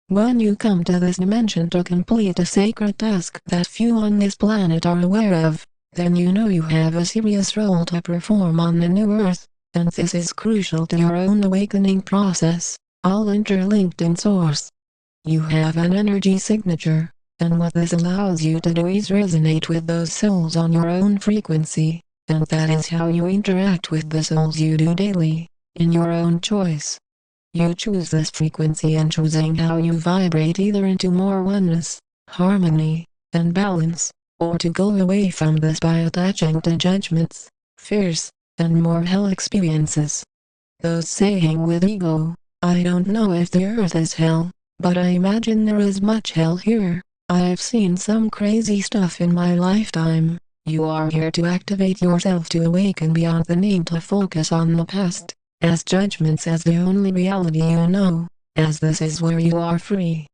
When you come to this dimension to complete a sacred task that few on this planet are aware of, then you know you have a serious role to perform on the new Earth, and this is crucial to your own awakening process, all interlinked in source. You have an energy signature, and what this allows you to do is resonate with those souls on your own frequency, and that is how you interact with the souls you do daily, in your own choice. You choose this frequency and choosing how you vibrate either into more oneness, harmony, and balance, or to go away from this by attaching to judgments, fears, and more hell experiences. Those saying with ego, I don't know if the earth is hell, but I imagine there is much hell here. I've seen some crazy stuff in my lifetime. You are here to activate yourself to awaken beyond the need to focus on the past, as judgments as the only reality you know, as this is where you are free.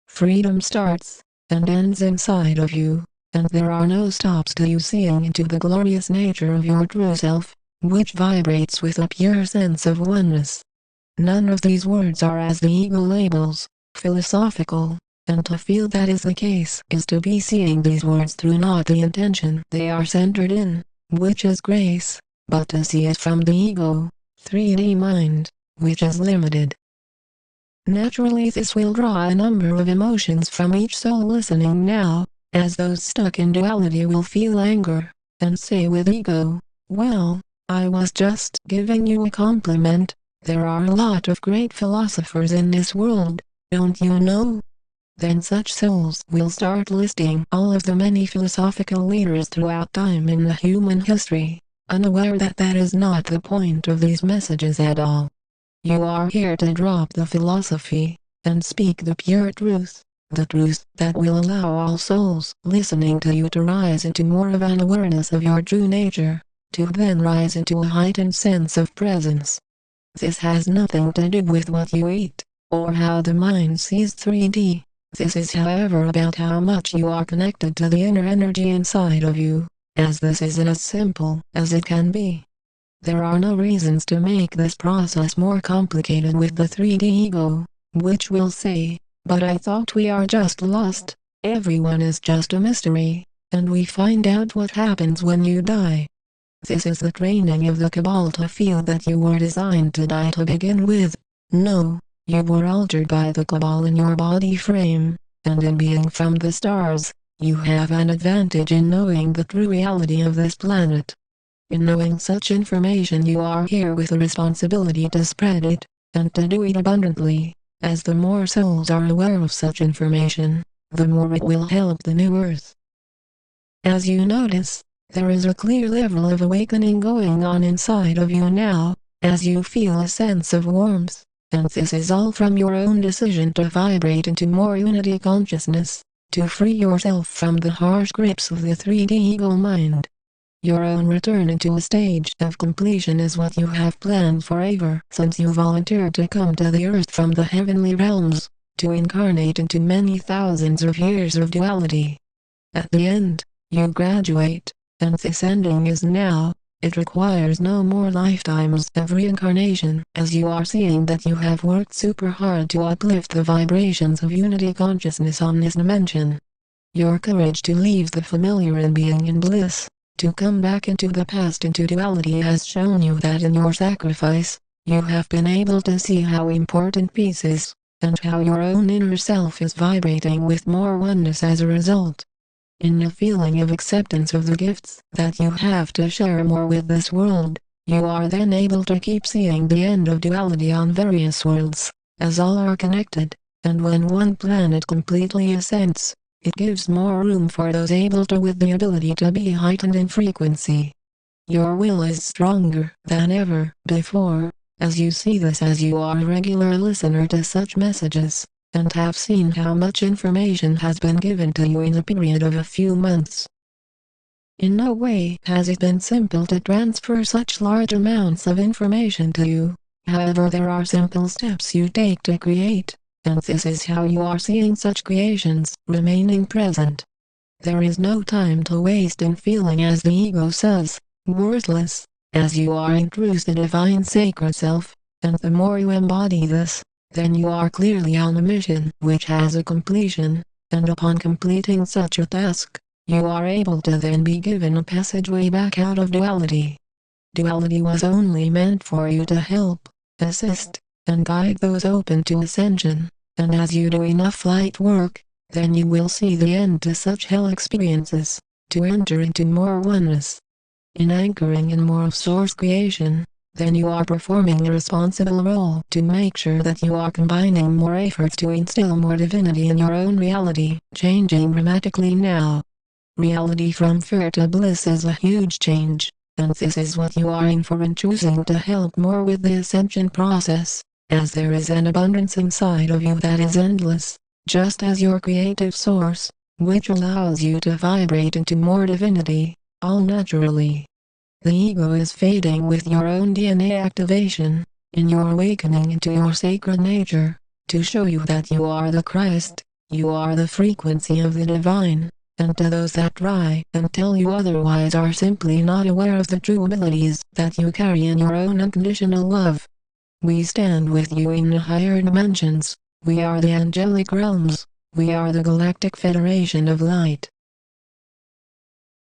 Freedom starts and ends inside of you, and there are no stops to you seeing into the glorious nature of your true self, which vibrates with a pure sense of oneness. None of these words are as the ego labels, philosophical, and to feel that is the case is to be seeing these words through not the intention they are centered in, which is grace, but to see it from the ego, 3D mind, which is limited. Naturally this will draw a number of emotions from each soul listening now, as those stuck in duality will feel anger, and say with ego, well, I was just giving you a compliment. There are a lot of great philosophers in this world, don't you know? Then such souls will start listing all of the many philosophical leaders throughout time in the human history, unaware that that is not the point of these messages at all. You are here to drop the philosophy, and speak the pure truth, the truth that will allow all souls listening to you to rise into more of an awareness of your true nature, to then rise into a heightened sense of presence. This has nothing to do with what you eat, or how the mind sees 3D. This is however about how much you are connected to the inner energy inside of you, as this is as simple as it can be. There are no reasons to make this process more complicated with the 3D ego, which will say, but I thought we are just lost, everyone is just a mystery, and we find out what happens when you die. This is the training of the Cabal to feel that you were designed to die to begin with. No, you were altered by the Cabal in your body frame, and in being from the stars, you have an advantage in knowing the true reality of this planet. In knowing such information you are here with a responsibility to spread it, and to do it abundantly, as the more souls are aware of such information, the more it will help the new Earth. As you notice, there is a clear level of awakening going on inside of you now, as you feel a sense of warmth, and this is all from your own decision to vibrate into more unity consciousness, to free yourself from the harsh grips of the 3D ego mind. Your own return into a stage of completion is what you have planned forever since you volunteered to come to the earth from the heavenly realms, to incarnate into many thousands of years of duality. At the end, you graduate, and this ending is now. It requires no more lifetimes of reincarnation, as you are seeing that you have worked super hard to uplift the vibrations of unity consciousness on this dimension. Your courage to leave the familiar and being in bliss, to come back into the past into duality has shown you that in your sacrifice, you have been able to see how important peace is, and how your own inner self is vibrating with more oneness as a result. In the feeling of acceptance of the gifts that you have to share more with this world, you are then able to keep seeing the end of duality on various worlds, as all are connected, and when one planet completely ascends, it gives more room for those able to with the ability to be heightened in frequency. Your will is stronger than ever before, as you see this as you are a regular listener to such messages, and have seen how much information has been given to you in a period of a few months. In no way has it been simple to transfer such large amounts of information to you, however there are simple steps you take to create, and this is how you are seeing such creations remaining present. There is no time to waste in feeling as the ego says, worthless, as you are in truth the divine sacred self, and the more you embody this, then you are clearly on a mission which has a completion, and upon completing such a task, you are able to then be given a passageway back out of duality. Duality was only meant for you to help, assist, and guide those open to ascension, and as you do enough light work, then you will see the end to such hell experiences, to enter into more oneness. In anchoring in more of source creation, then you are performing a responsible role to make sure that you are combining more efforts to instill more divinity in your own reality, changing dramatically now. Reality from fear to bliss is a huge change, and this is what you are in for in choosing to help more with the ascension process, as there is an abundance inside of you that is endless, just as your creative source, which allows you to vibrate into more divinity, all naturally. The ego is fading with your own DNA activation, in your awakening into your sacred nature, to show you that you are the Christ, you are the frequency of the divine, and to those that try and tell you otherwise are simply not aware of the true abilities that you carry in your own unconditional love. We stand with you in the higher dimensions, we are the angelic realms, we are the Galactic Federation of Light.